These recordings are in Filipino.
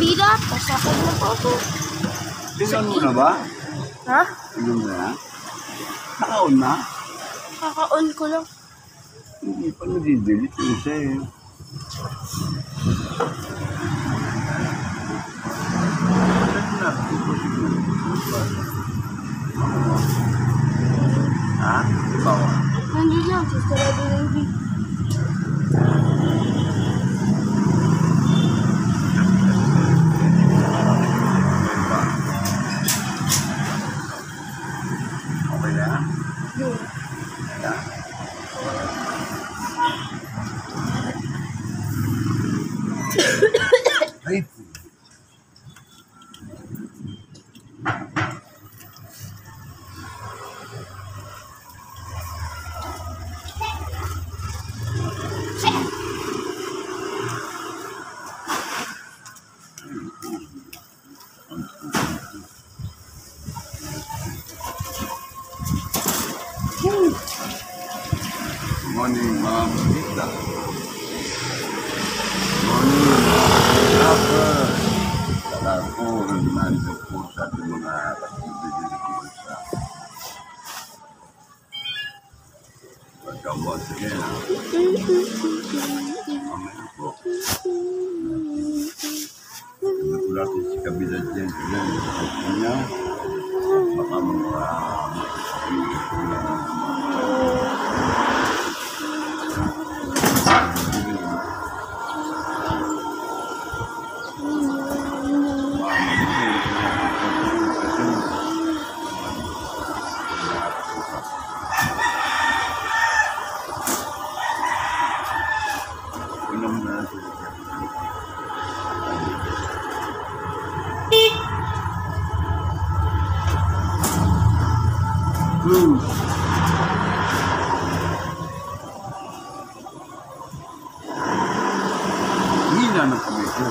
bida, pasakot na po ako. Sinon mo na ba? Ha? Sinon mo na? Naka-on na? Kaka-on ko lang. Hindi pa nadidelete yung isa eh. Ha? Bawa? Nandun lang, susarado ng bida. Okay na? Ay, morning, Ma'am Tita. Morning, Ma'am. Saka po, nandito po sa ating mga kasibigil ko sa pagkabot. Sige na. Mamaya po. Nagulatin si Kabila dyan. Sa niya. Baka mga hina ng kami ito.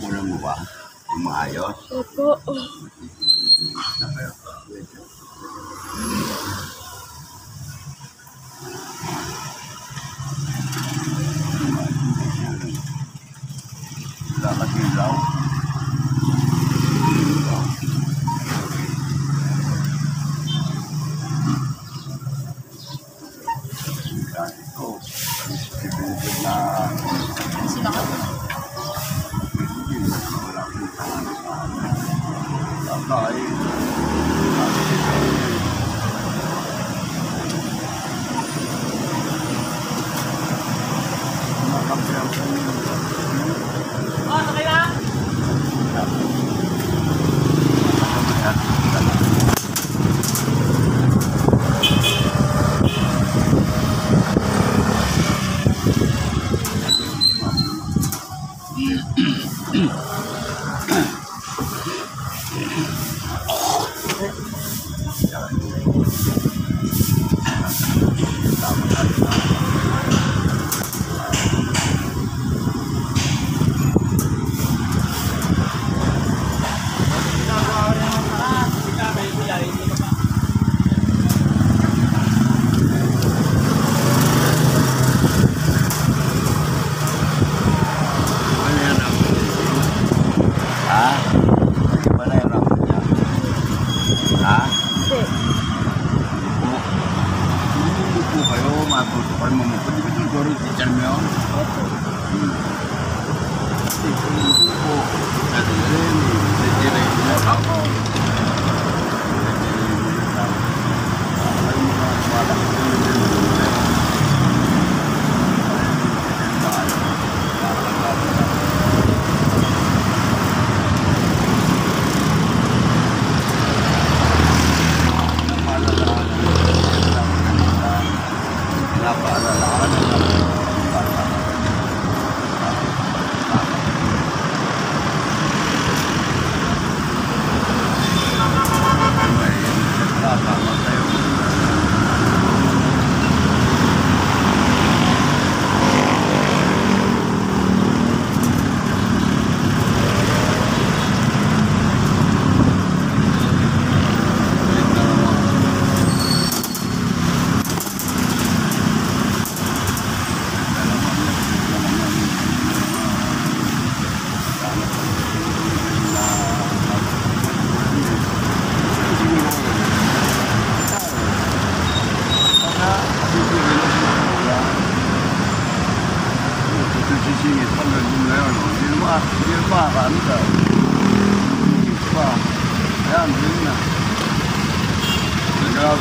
Ulam mo ba? Maayos? Opo. Lakad-ilaw. Ito. Isipin na Sinakot na.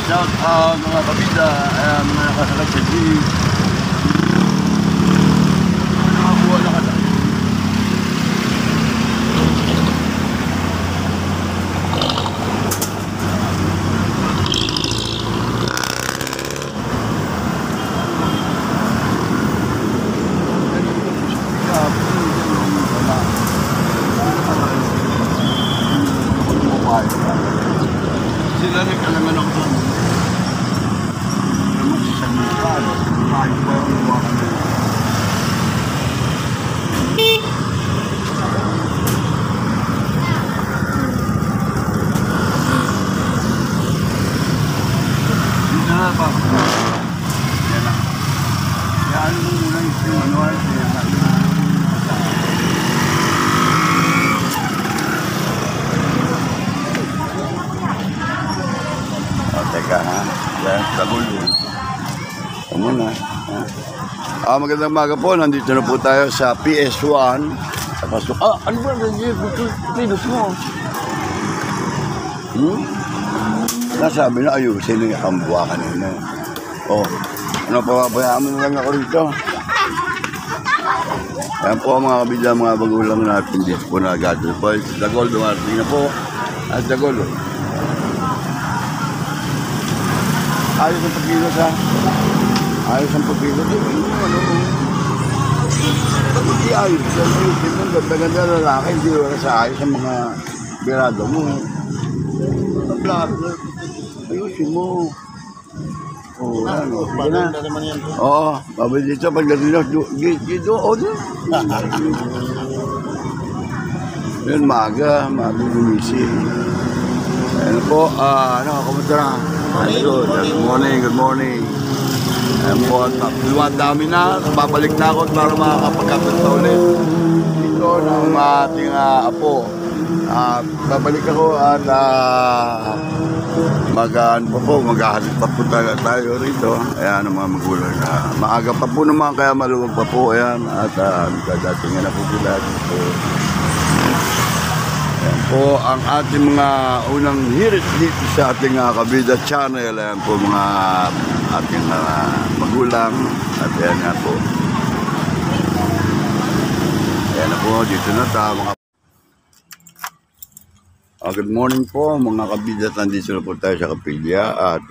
Shout out mga kabida, mga nakasakay sa jeep. Nakakuha na ka na. Sila rin kalaman ako doon. Alam mo, sa Nepal, kahit ba ang buwa kami. Dito na pa. Yan na. Yan mo muna yung manual. Teka ha, yan, tagulo. Ito muna. Magandang umaga po, nandito na po tayo sa PS1. Tapos, ano ba ang pinus mo? Nasabi na ayusin yung kambuha kanina. Ano pa bayaan mo lang ako rito? Yan po mga kabila, mga bagulang natin dito po na Gather Boys. Dagol, dumating na po. At Dagol. Ayos ang pagkilos ha. Ayos ang pagkilos. Hindi ayos. Ganda-ganda lalaki. Hindi wala sa ayos ang mga birado mo. Ayusin mo. Ano. Oo. Babalik dito. Pagdating na. Dito. Yun, maga. Maga gumising. Ayan po. Kamusta na? Good morning. Ayan po, dami na. Babalik na ako para makakapagkakanta ulit. Ito ng ating apo. Babalik ako at maghahalip pa po tayo rito. Ayan ang mga magulang na. Maaga pa po naman, kaya maluwag pa po. Ayan, at dadatingan na po sila dito. Ayan po ang ating mga unang hirit dito sa ating Kabida Channel. Ayan po mga ating magulang. At ayan nga po. Ayan na po, dito na tayo. Good morning po mga Kabida. Nandito na po tayo sa Kapilya. At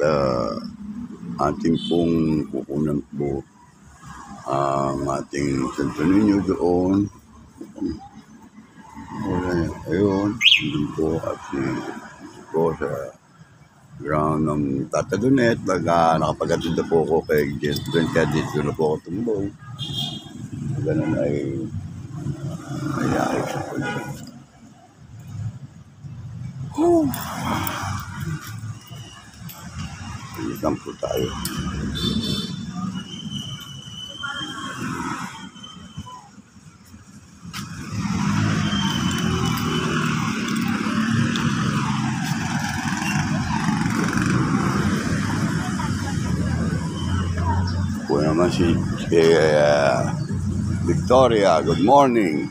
ating pong kukunan po ang ating Santo Niño doon. Ayun, doon po at po sa ground ng Tata Donet. Nakapag-atid na po ako kay Gentleman, kaya dito na po ako tumbong. Ganun ay ayos ako siya. Pilitan po tayo. Naman si Victoria. Good morning.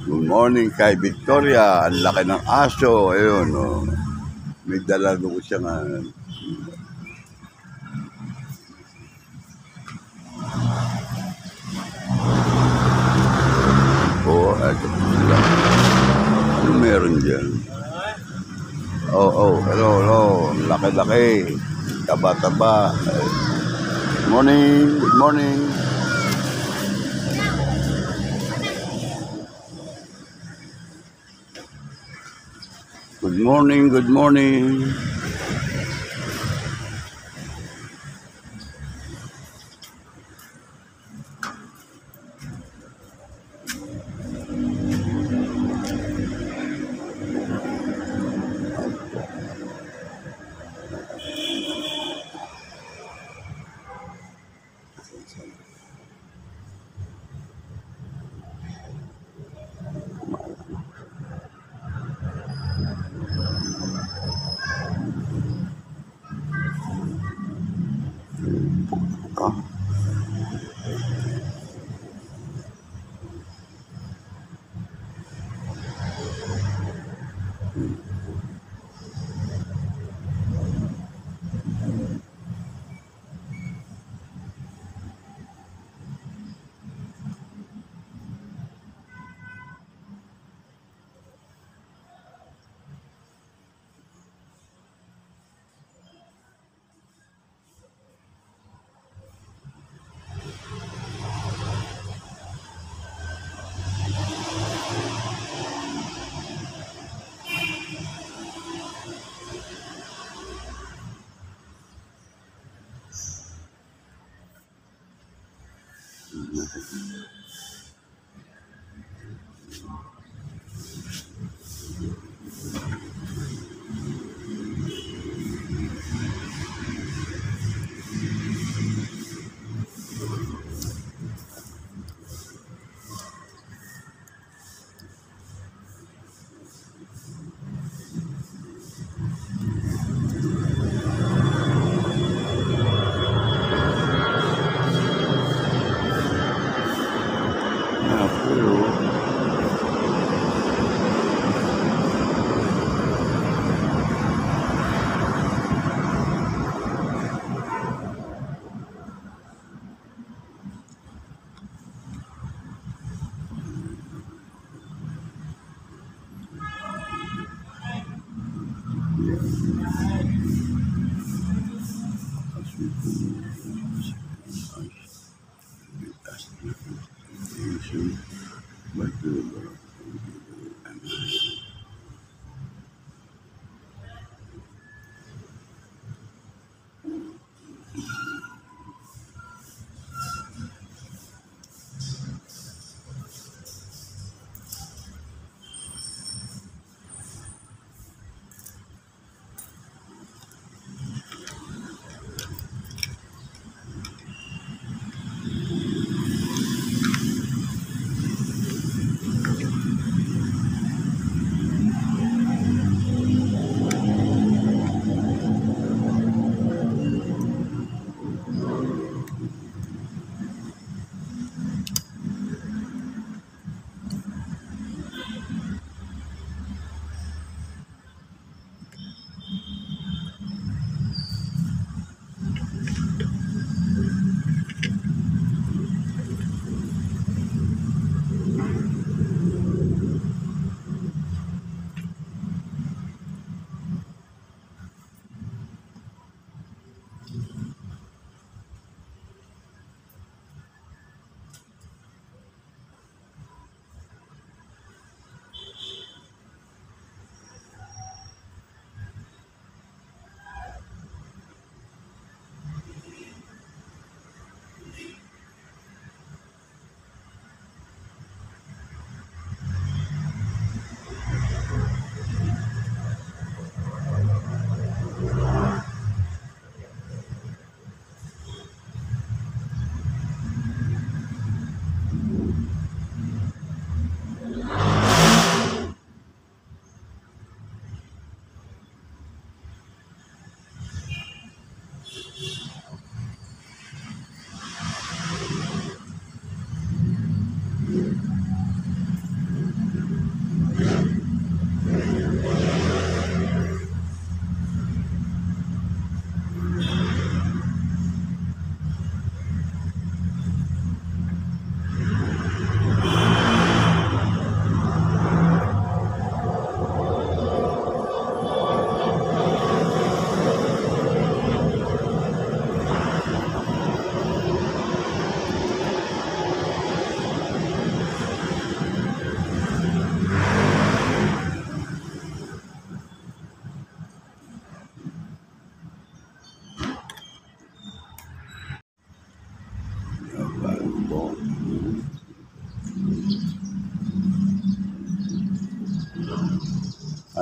Good morning kay Victoria. Ang laki ng aso. Ayun, may dala doon ko siya nga. Ito po sila. Ano meron dyan? Hello. Laki-laki. Taba-taba. Good morning. Good morning. Pero,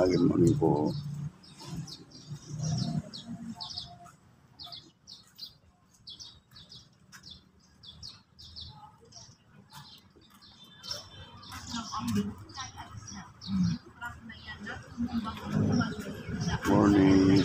good morning po. Morning.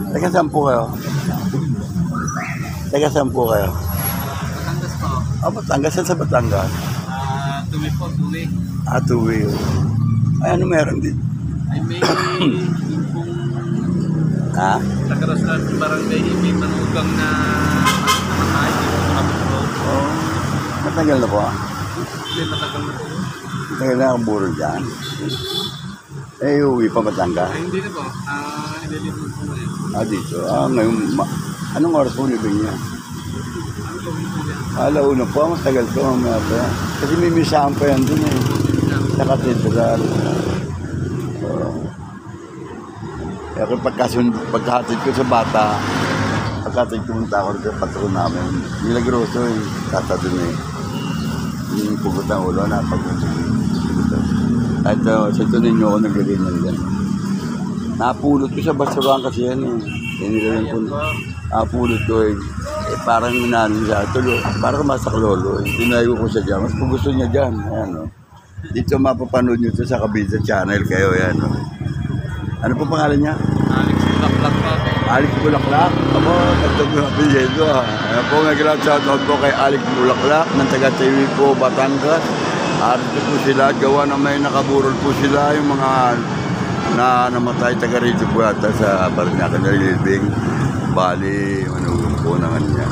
Taga saan po kayo? Taga saan po kayo? Batangas po. Ah, Batangas. Saan sa Batangas? Tuwi po, tuwi. Ah, Tuwi. Ay, ano meron din? Ay may yung pong Ha? taga-restaurant ng barangay, may manugang na namatay dito sa Kapit Road. Oh, matagal na po. May matagal na po. Matagal na ang buro dyan. Eh, uwi pa Batangas. Ay hindi na po. Inilipon po ngayon. Ah, dito. Ah, ngayon, anong oras po libing niya? Ano po yung po yan? Alauna po, matagal po. Mamaya pa. Kasi may misahan pa yan dun eh. Sa katedral. Kaya kung pagkahatid ko sa bata, pagkahatid pumunta ako sa patron namin, Milagroso eh, tata dun eh. Yung pugot ng ulo na pag-usig. At sa ito ninyo ako nagalinan dyan. Napulot ko sa basurahan kasi yan eh. Inilalan ko. Napulot ko eh. Parang minano siya. Tulo, parang masaklolo eh. Tinayo ko siya dyan. Mas kung gusto niya dyan. Ayan o. Dito mapapanood nyo ito sa Kabida Channel kayo. Ayan o. Ano po pangalan niya? Alex Bulaklak po. Alex Bulaklak. Ako, nagtag yung apelyido ha. Ayan po, nag-ground shoutout po kay Alex Bulaklak ng taga-TV po, Batangas. Arito po sila, gawa na may nakaburol po sila yung mga na namatay taga-radio po yata sa Paranaque na living. Bali, manulong po naman niya.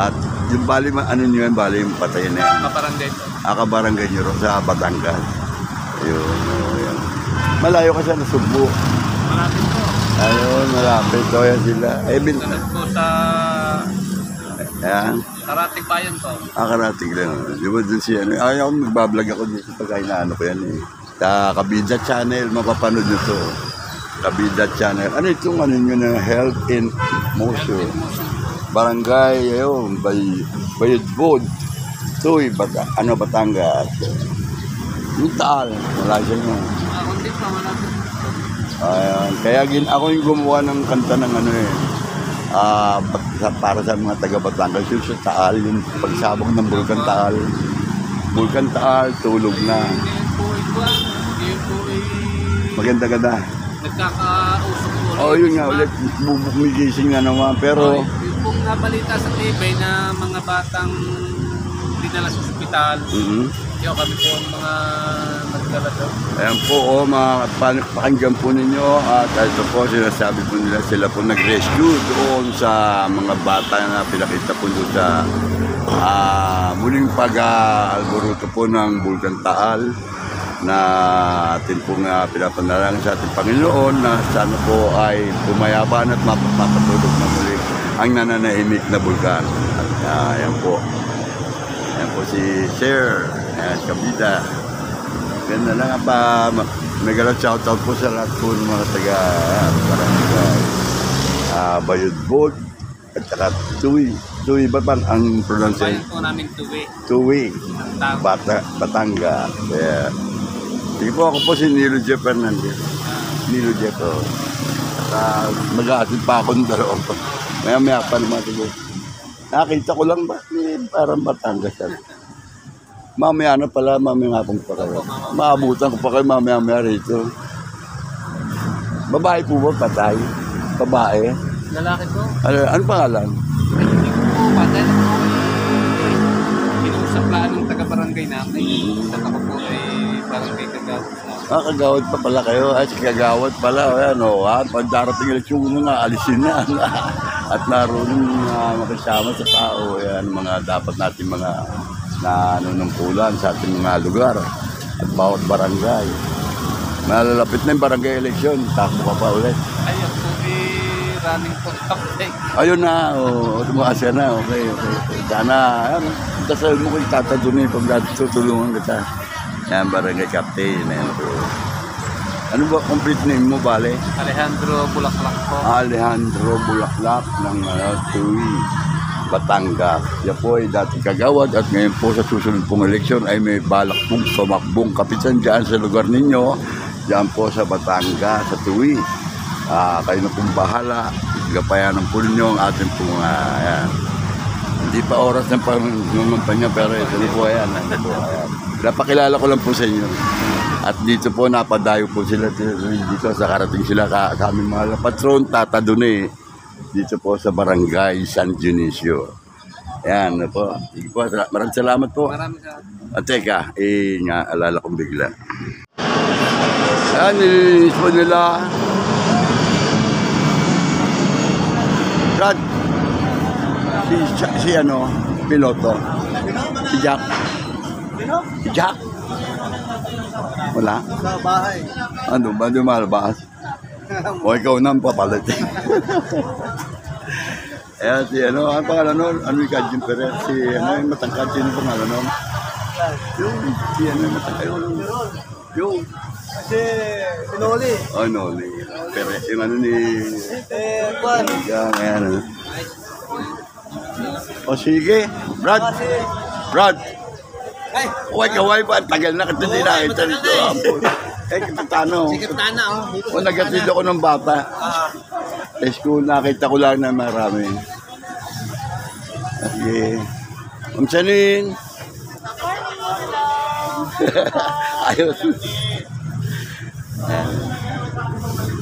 At yung bali, ano nyo yan, bali yung patay na yan. Kaparangay po. Akabarangay nyo rin sa Batangas. Ayun, ayun. Malayo ka sa Nasugbo. Malapit po. Ayun, malapit. So, yan sila. Eh, Sunod po sa ayan. Karating Bayan po. Karating lang. Di ba dun siya? Ayaw, magbablog ako dito pagka inaano ko yan eh. Sa Kabida Channel, mapapanood nyo to. Kabida Channel. Ano itong ano nyo na Health in Motion? Barangay, ayun, Bayudbod. Tuy, Batangas. Yung Taal, wala siya nyo. Kunti po, malapit. Ayan. Kaya ako yung gumawa ng kanta ng ano eh. Para sa mga taga Batangas, yung sa Taal, yung pagsabog ng Bulkan Taal. Bulkan Taal, tulog na. Ngayon po ay Maganda-ganda. nagkakausap po. Oo, yun nga, ulit bumigising na naman. Pero, Yung pong nabalita sa TV na mga batang dinala sa ospital, yun kami po ang mga nagdala doon. ayan po, pakinggan po ninyo. At ito po, sinasabi po nila, sila po nag-rescue doon sa mga bata na pinakita po doon sa muling pag-alboruto po ng Bulkan Taal na atin po nga pinapanalangin sa ating Panginoon na sana po ay pumayaban at mapatulog na muli ang nananahimik na bulkan. At ayan po si Sir Kabida. Ganda lang pa, may galang shoutout po sa lahat po ng mga taga Barangay Bayudbod at saka Tuwi. Tuwi ba bang ang pronunciation? Bayan po namin tuwi. Tuwi. Ang Batangas. Yeah. Sige po, ako po si Nilo Jeff Fernandez. Nilo Jeff, oh. At mag-aasin pa ako ng dalawa pa. Maya pa naman siguro. Nakita ko lang ba? Parang Batangas. Mamaya na pala, mamaya nga pong pa kayo. Maabutan ko pa kayo mamaya rito. Babae po ba? Patay? Babae? lalaki po. Ano pangalan? Ay, hindi ko po patay na po. Kinuusap lang ng taga-barangay namin. Sa ako po ay barangay kagawad na. Kagawad pa pala kayo. Ay, si kagawad pala. Ano, pag darating eleksyon na, alisin na. At naroon makisama sa tao. Yan, mga dapat natin mga nanunungkulan sa ating mga lugar. At bawat barangay. Malalapit na yung barangay eleksyon. Takbo ka pa ulit. Ayun po running po. Ayun na. Tumakas ka na. Okay. Sana, dasal mo kung tatadunay pag tutulungan kita. Yan, barangay captain. Yan po. Ano ba complete name mo, bale? Alejandro Bulaklak po. Alejandro Bulaklak ng Tuwi, Batangas. Yan po ay dating kagawad at ngayon po sa susunod pong eleksyon ay may balak pong tumakbong kapitan dyan sa lugar ninyo. Diyan po sa Batangas, sa Tuwi. Kayo na pong bahala. Gapayanan po ninyo ang ating pong ayan. Hindi pa oras ng pangampanya pero ito na po ayan. Napakilala ko lang po sa inyo. At dito po napadayo po sila dito sa karating sila sa aming mga patron, Tata Dune. Dito po sa Barangay San Dionisio. Ayan, ano po. Sige po, maraming salamat po. Maraming salamat. At teka, alala kong bigla. Ayan, nilinis po nila. Brad, si ano, piloto. Si Jack. Si Jack. Wala? Sa bahay. Ano ba, lumalabas? O ikaw na ang papalit. Ayan, si ano, ang pangalan nun? Ano yung Kajim Perez? Si ano, yung matangkad, sino yung pangalan nun? Yung, si ano, yung matangkad, yung, Si Pinoli. oh, Noli. Perez, yung ano ni, Juan. ayan, ano. O sige, Brad. Brad. Ay, Uy, kaway pa, tagal na kita din nakita nito. Eh, kapitano. Kapitana, oh. O, nagatid ako ng bata. School, nakita ko lang na marami. Okay. Kamsanin. Ayos.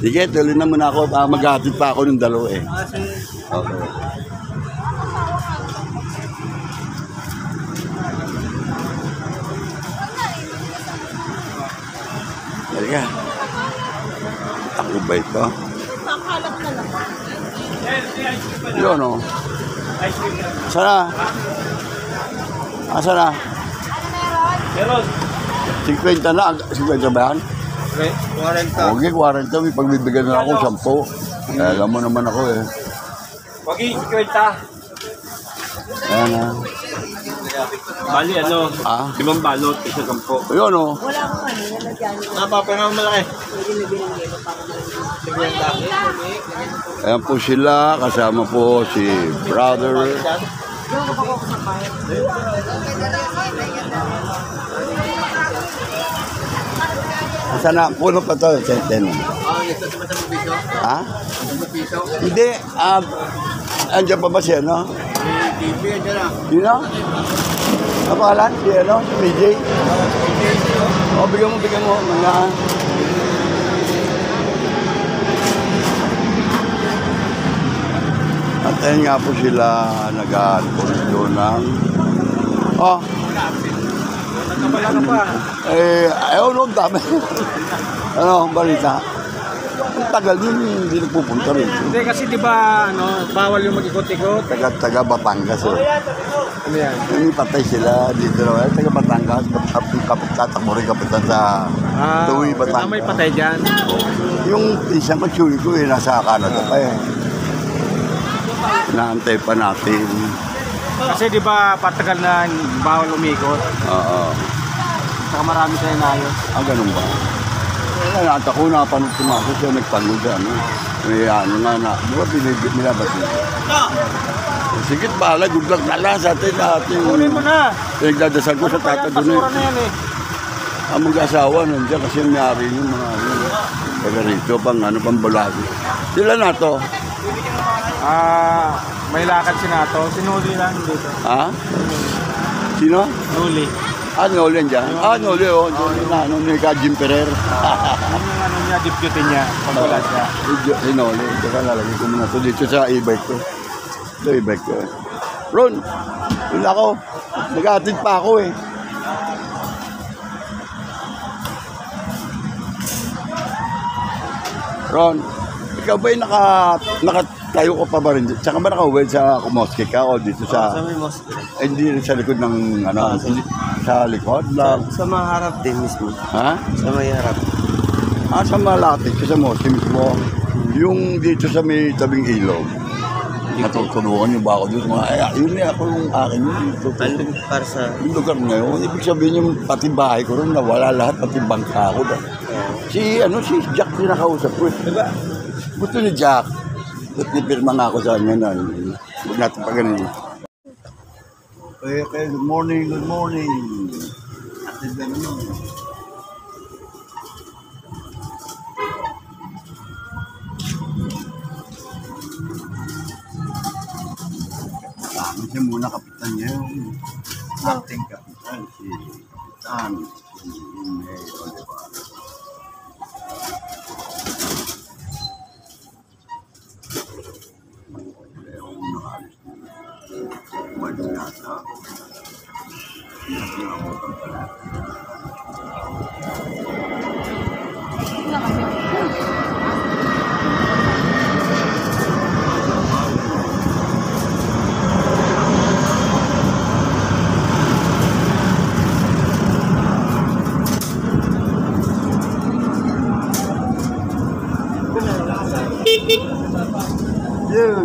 Sige, tuloy na muna ako. Maghatid pa ako ng dalawa eh. Okay. Halika. Ako ba ito? Nakakalap na lang. Yun o. Sana? Asa na? Meron. 50 na. 50 ba yan? Okay, 40. Okay, 40. May pagbibigyan na ako 10. Alam mo naman ako eh. Wagi, 50. Ayan na. Bali, ano? Ah? 5 balot, isa 10. Yun o. Wala akong ano, nalagyan mo. Napapera mo malaki. Pwede na binigyan para 50. Ayan po sila. Kasama po si brother. Doon ko pa ko sa bahay. Asa na? Puno pa to. Senten. Ito sa piso. Ha? Sa piso. Hindi. Andiyan pa ba siya, no? TV, andyan na. Sino? Ang pangalan? Si ano? Si PJ? O, bigyan mo. Mga... At ayun nga po sila nag-alpulido ng... Oh, Wala ka pa. ayaw no, dami. Ano, balita? Ang tagal yun, hindi nagpupunta rin. Hindi kasi di ba ano, bawal yung mag-ikot-ikot. Taga Batangas eh. Ano yan? Yung patay sila dito na. Taga Batangas, tatakbo rin kapitan sa Tuwi, Batangas. May patay dyan. Yung isang katsuri ko eh, nasa Canada pa eh. Naantay pa natin. Kasi di ba patagal na bawal umikot. Oo. Saka marami tayo na ayos. Ganun ba? Nata ko na panood tumasok siya, nagpanood ano. May ano nga na, di ba binibig nila ba siya? Sige, bahala, good luck na lang sa atin. Kunin mo na. Nagdadasal ko sa tata doon Basura na yan eh. Ang mag-asawa nandiyan kasi nangyari yung mga ano. Taga rito, pang bulagi. Sila na to. May lakad si Nato. Sinuli lang dito. Ha? Sino? Nuli. Noli dyan? Noli, Noli na, ano ni Kajim Perer. Yung ano niya, deputy niya. Pag wala siya. Si Noli, teka lalagay ko muna ito dito sa e-bike ko. Ito e-bike ko. Ron, wala ako. Nag-atid pa ako eh. Ron, ikaw ba'y nakatayo ka pa ba rin? Saan ka ba nakauwi sa Kumoski ka o dito sa... Sa may mosque. Hindi sa likod ng ano, sa likod lang. Sa maharap din mismo. Ha? Sa may harap. Sa malapit ka sa Mosi mismo. Yung dito sa may tabing ilog. Natutulungan yung ba ako dito. Yun na ako yung akin yun. Para sa... Yung lugar na yun. Ibig sabihin yung pati bahay ko rin nawala lahat. Pati bangka ko. Si Jack din nakausap ko. Diba? Gusto ni Jack. At nipirma nga ako sa kanya na. Huwag natin pa ganun. Okay, good morning, good morning. Atid na naman. Siya muna kapitan niya yung ating kapitan, si Kapitan Mayroon, di ba? Mayroon nakalis na. Umalis yata. Nakinakutan pala. Wala kasi. Yun.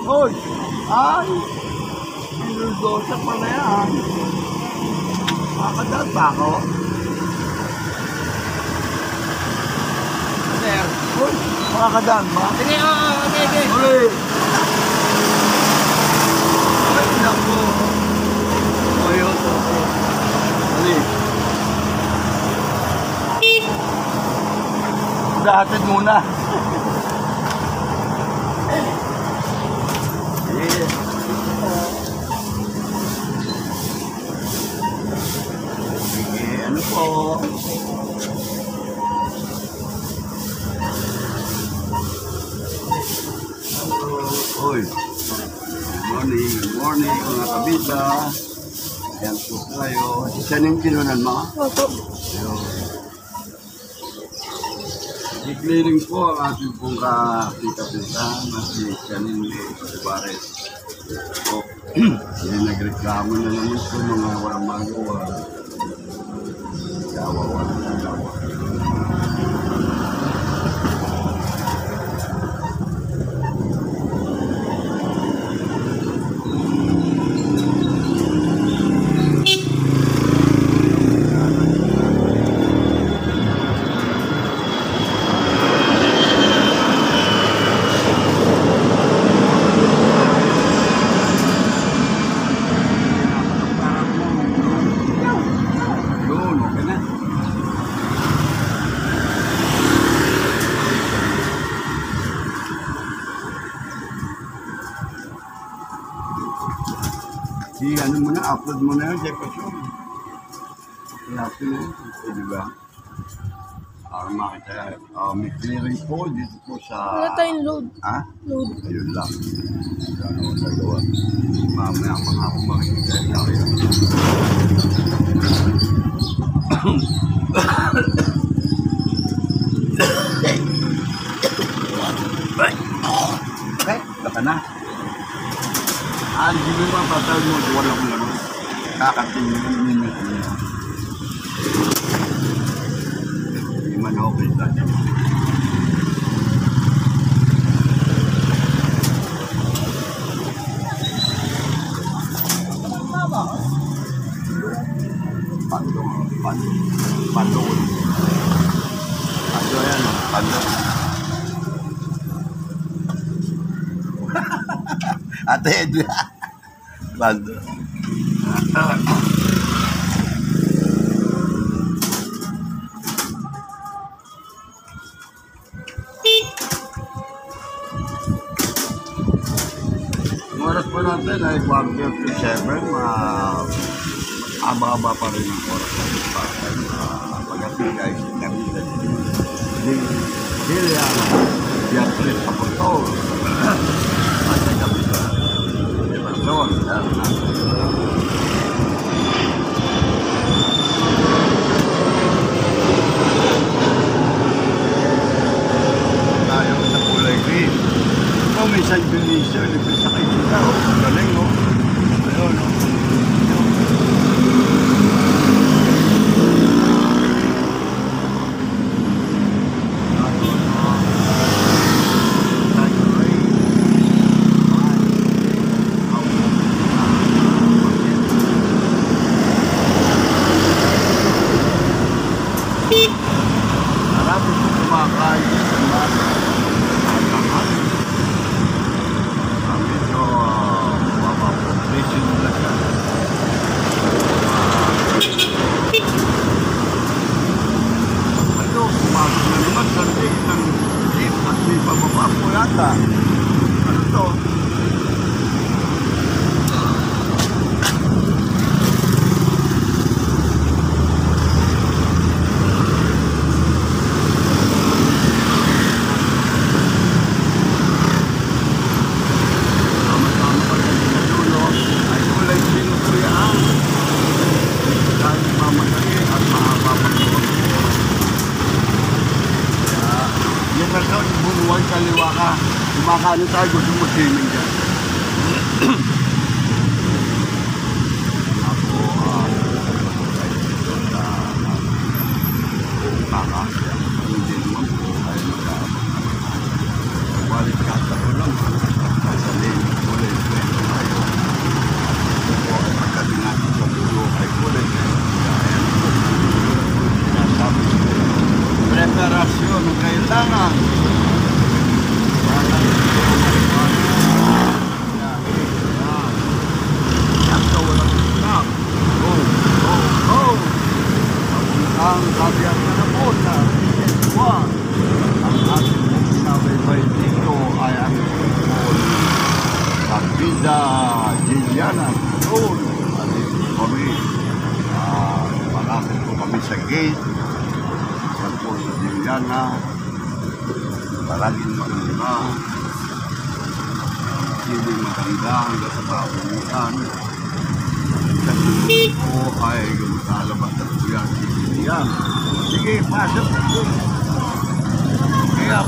Hoy! Ay! Pinuldosa pala yan. Makakadaan pa ako? Sir. Hoy! Makakadaan ba? Sige, okay. Hoy! Ay, naku! Hoy, ito. Hali. Dahatid muna. Yeah. Sige, ano po? Oy. Good morning mga kabita. Ayan po tayo. Siya yung kinunan mo? Opo. Ayun. I-clearing po ang ating pong kakita-pintahan at si Janine Olivares. So, yun nagreklamo na naman po mga walang magawa. Kawawa na magawa. Yun, okay na. Si ano mo na, upload mo na yun, Jefferson. Lapin na yun, di ba? Makita, may clearing po dito po sa... Wala tayong load. Ha? Load. Ayun lang. Ano ko nagawa. Mamaya mga ako makikita na kayo. Okay, baka na. Hindi mo ba patawag mo kung wala kong ano? Kakatingin mo niya. Hindi man ako kita. Pando. Pando yan. Pando. Ate Edwin. Pando. Ang oras po natin ay 1:57. Aba-aba pa rin ang oras natin para pag-ating guys. Diliana. Beatriz Apostol. At sa gabi sa Diverson. Tayo sa kulay green. Ito may San Benicio. Lipit sa kayo sila. Galing o. Ayun o. Marami po kumakain sa mga medyo mapapopulation nila siya. Ito, pumasok na naman sa isang jeep at may pababa po yata. Ano to? ikaw, bunuan kaliwa ka. Kumakaano tayo, gusto mo swimming dyan. Ako, kakasya. Hindi naman po kayo magkakapag. Balik kata ko lang. Sa linig ko rin. Ito po ay magkabinati sa dulo kay Kulit. Ayan po. Sinasabi ko. Preparasyon ng kailangan. Ang kabiyak na po na ang ating sinabaybay dito ay ang Kabida Giliana. Doon, dito kami. Malapit po kami sa gate. Yan po sa Giliana. Paragin maganda. Hindi maganda hanggang sa papungitan. Kasi po ay lumalabas na po yan. Yan. Sige, pasok. Kaya.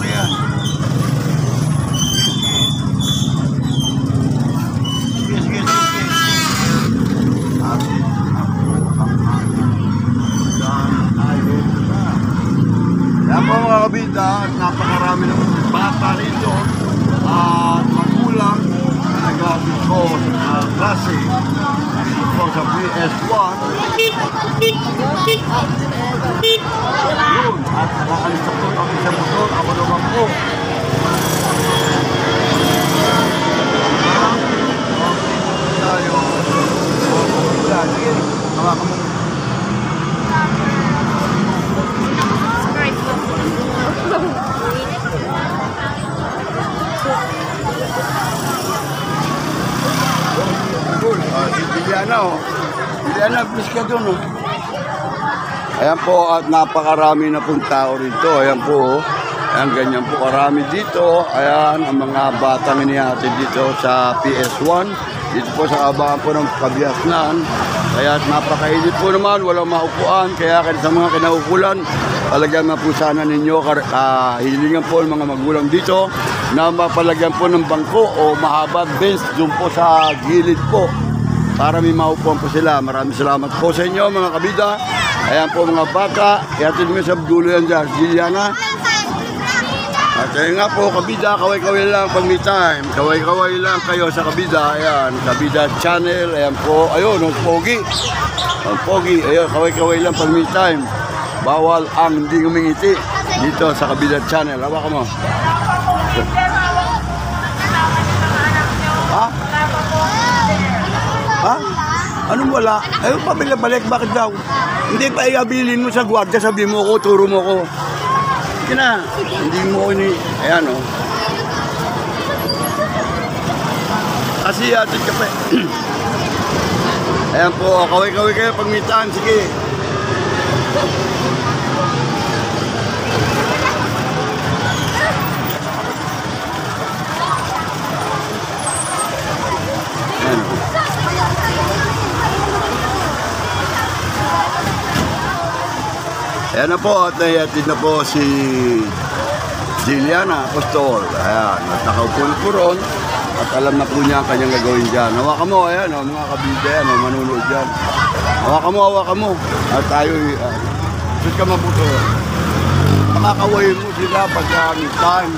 Sige. Atin ako ang tayo na. Yan po mga kabida, napakarami na bata rito at magulang na nag-aabit ko sa klase. Dito po sa PS1. Yun, at nakakalis po kami sa motor. Ako naman po. Tayo. Sige, hawakan mo. Biliana, please ka doon. Ayan po, at napakarami na pong tao rito. Ayan po, ayan, ganyan po karami dito. Ayan, ang mga batang inihati dito sa PS1. Dito po sa abangan po ng Kabiasnan. Kaya napakainit po naman, walang maupuan. Kaya sa mga kinaukulan, palagyan na po sana ninyo, hilingan po ng mga magulang dito na mapalagyan po ng bangko o mahabang bench doon po sa gilid po para may maupuan po sila. Maraming salamat po sa inyo mga kabida. Ayan po mga baka, ihatid mo sa dulo yan dyan, Giliana. At ayun nga po, kabida, kaway-kaway lang pag may time. Kaway-kaway lang kayo sa kabida. Ayan, Kabida Channel. Ayan po, ayun, ang pogi. Ang pogi, ayun, kaway-kaway lang pag may time. Bawal ang hindi umingiti dito sa Kabida Channel. Hawakan mo. Ha? Ha? Anong wala? Ayun, pabalik-balik, bakit daw? Hindi pa iabilin mo sa gwardiya, sabi mo ko, turo mo ko. Sige na, hindi mo ko ni... Ayan o. Kasi atid ka pa. Ayan po, kaway-kaway kayo pag may time, sige. Ayan o. Ayan na po, at naihatid na po si Giliana Apostol. Ayan, at nakaupo na po ron. At alam na po niya ang kanyang gagawin dyan. Hawakan mo, ayan o, mga kabida yan o, manunood dyan. Hawakan mo. At tayo, shoot ka mabuto. Makakawain mo sila pagka may time.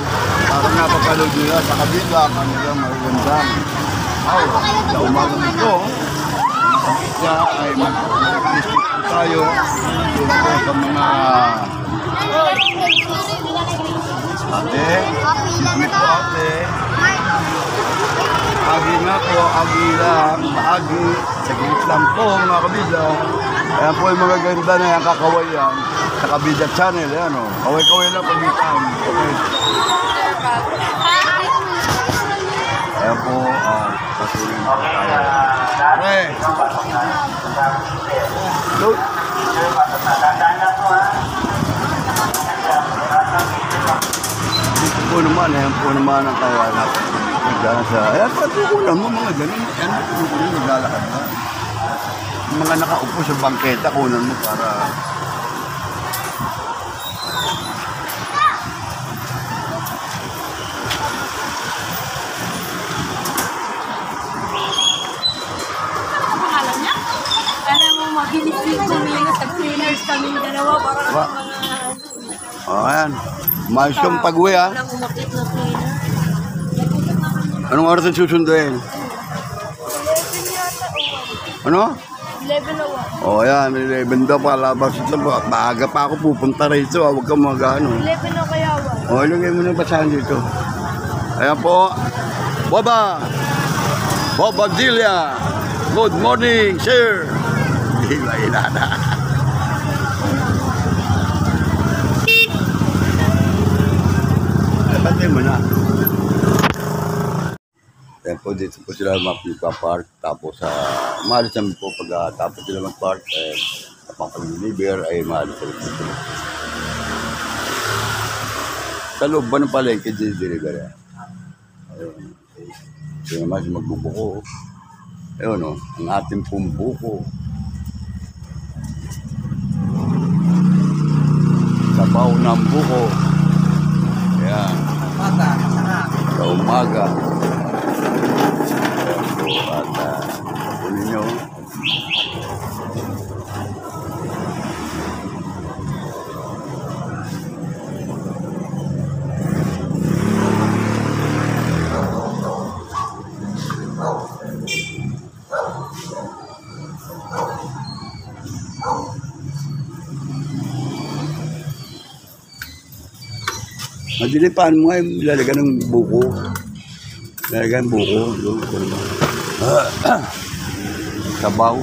Para napapanood nila sa kabida, kanilang magandang. Sa umagang ito, siya ay mag-isip tayo tungkol sa mga ate, sismit po ate. Agi nga po, agi lang, agi, saglit lang po mga kabida. Ayan po yung mga ganda na yung kakawayan sa Kabida Channel. Ayan o, kaway-kaway lang pag-itan. Okay. Ayan po, pasurin po tayo. Okay. Load. Ito po naman, ayan po naman ang kaya natin. Ayan, patukulan mo mga ganun. Ayan, patukulan mo, naglalakad na. Yung mga nakaupo sa bangketa, kunan mo para... kaming dalawa para Wa. mga Oh, ayan. Maayos kang pag-uwi, ha? walang umakit na trainer. Anong oras ang susunduin? 11 yata o 1. Ano? 11 o 1. Oh, ayan. 11 daw pa. Labas ito. Maaga pa ako pupunta rito. Huwag kang mag-ano. 11 o kaya 1. Oh, ilagay mo na yung basahan dito. Ayan po. Boba! Boba Dilia! Good morning, sir! Hila na. Batay mo na. Ayan po, dito po sila magpa-park. Tapos, maalis namin po pag tapos sila mag-park. Kapag pag-deliver, ay maalis namin po sila. Sa loob ba ng palengke, deliver yan? Ayun. Ito naman si magbubuko. Ayun, oh, ang ating pong buko. Sabaw ng buko. Ayan. Sa umaga. Ayan po. At kunin nyo. Madilipan mo ay lalagyan ng buko. Lalagyan ng buko. Sabaw.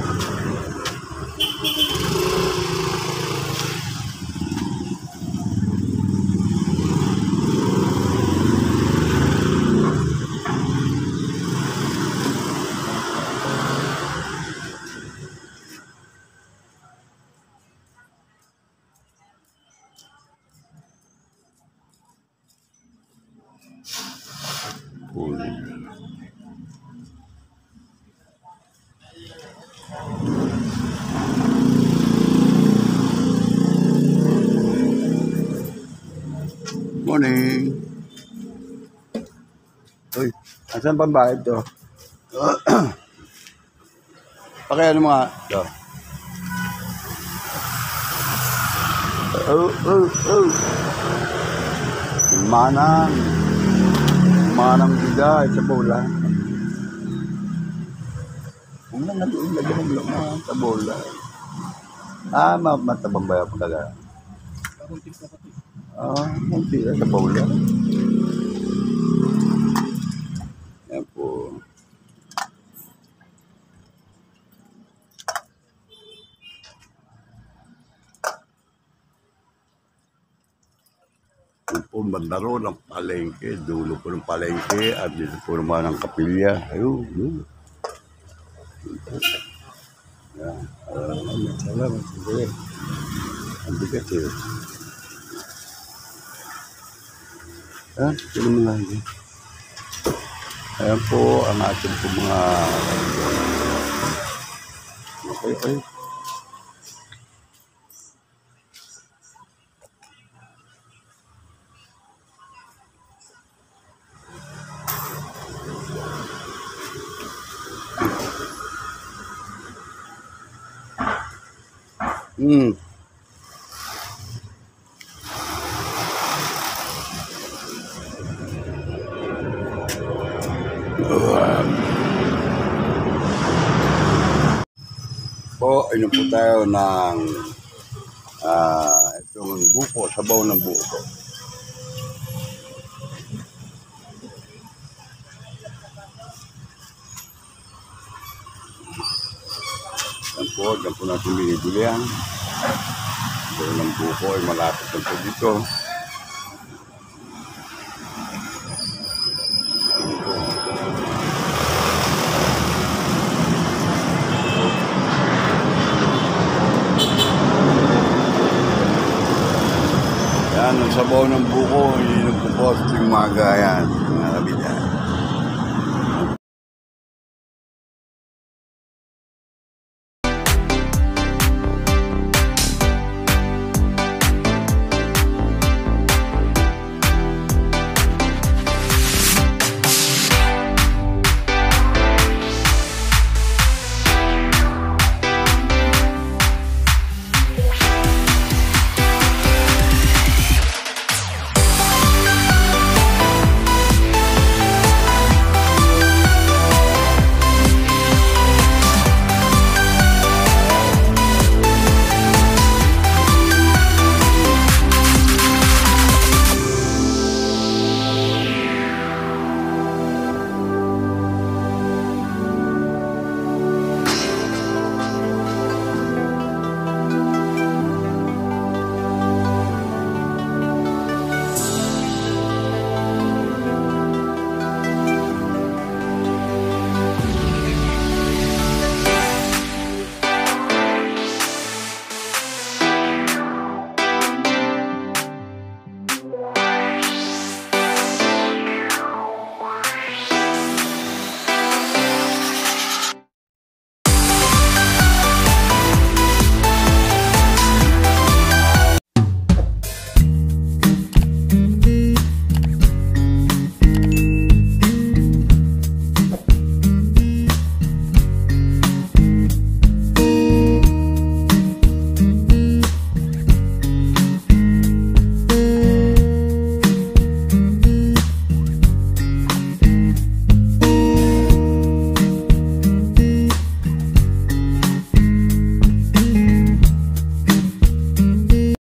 Morning. Uy, asan pang bayad to? Pakaya ano mga to. Manang bigay sa bola. Kung na lagyan ng laman sa bola. Matabang ba yung talaga? Hindi sa bola. Yan po. Yan po, bandaro ng palengke. Dulo po ng palengke. At dito po naman ang kapilya. Ayun. Yan. Salamat. Ang bigat eh. Sino mo lagi? Ayan po ang ating po mga okay. Po, inom po tayo ng itong buko, sabaw ng buko. Yan po, dyan po natin binibili yan. Sabaw ng buko ay malapit na po dito. Yan, ang sabaw ng buko, ininom ko po sa umaga yan, mga kabitan.